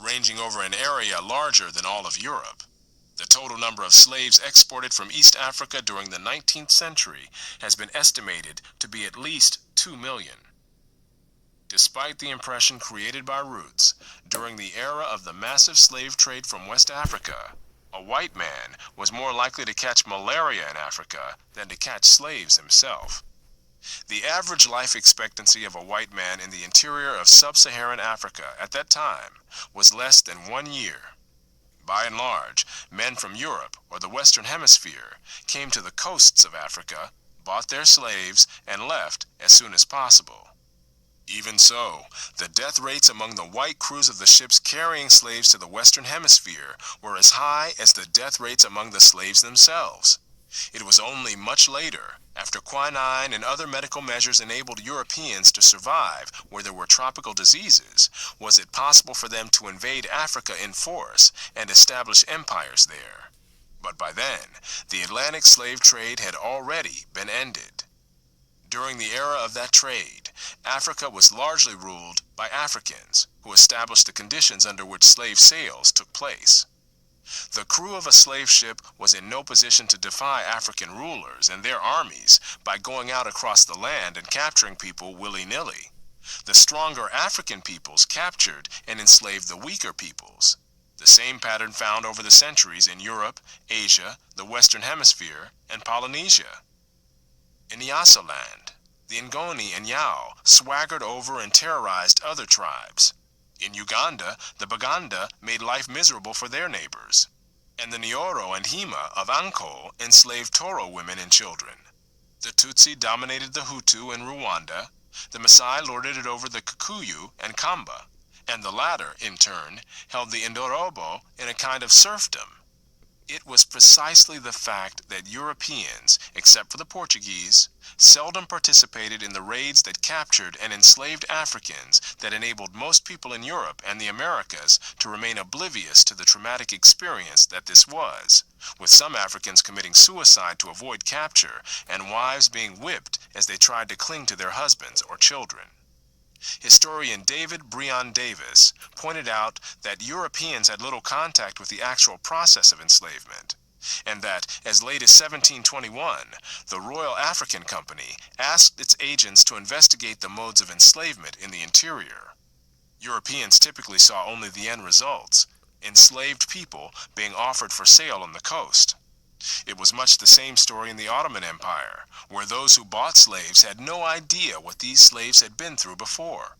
ranging over an area larger than all of Europe. The total number of slaves exported from East Africa during the 19th century has been estimated to be at least 2 million. Despite the impression created by Roots, during the era of the massive slave trade from West Africa, a white man was more likely to catch malaria in Africa than to catch slaves himself. The average life expectancy of a white man in the interior of sub-Saharan Africa at that time was less than 1 year. By and large, men from Europe or the Western Hemisphere came to the coasts of Africa, bought their slaves, and left as soon as possible. Even so, the death rates among the white crews of the ships carrying slaves to the Western Hemisphere were as high as the death rates among the slaves themselves. It was only much later, after quinine and other medical measures enabled Europeans to survive where there were tropical diseases, was it possible for them to invade Africa in force and establish empires there. But by then, the Atlantic slave trade had already been ended. During the era of that trade, Africa was largely ruled by Africans, who established the conditions under which slave sales took place. The crew of a slave ship was in no position to defy African rulers and their armies by going out across the land and capturing people willy-nilly. The stronger African peoples captured and enslaved the weaker peoples. The same pattern found over the centuries in Europe, Asia, the Western Hemisphere, and Polynesia. In Nyasaland, the Ngoni and Yao swaggered over and terrorized other tribes. In Uganda, the Baganda made life miserable for their neighbors. And the Nyoro and Hima of Ankole enslaved Toro women and children. The Tutsi dominated the Hutu in Rwanda, the Maasai lorded it over the Kikuyu and Kamba, and the latter, in turn, held the Indorobo in a kind of serfdom. It was precisely the fact that Europeans, except for the Portuguese, seldom participated in the raids that captured and enslaved Africans that enabled most people in Europe and the Americas to remain oblivious to the traumatic experience that this was, with some Africans committing suicide to avoid capture and wives being whipped as they tried to cling to their husbands or children. Historian David Breon Davis pointed out that Europeans had little contact with the actual process of enslavement, and that as late as 1721, the Royal African Company asked its agents to investigate the modes of enslavement in the interior. Europeans typically saw only the end results, enslaved people being offered for sale on the coast. It was much the same story in the Ottoman Empire, where those who bought slaves had no idea what these slaves had been through before.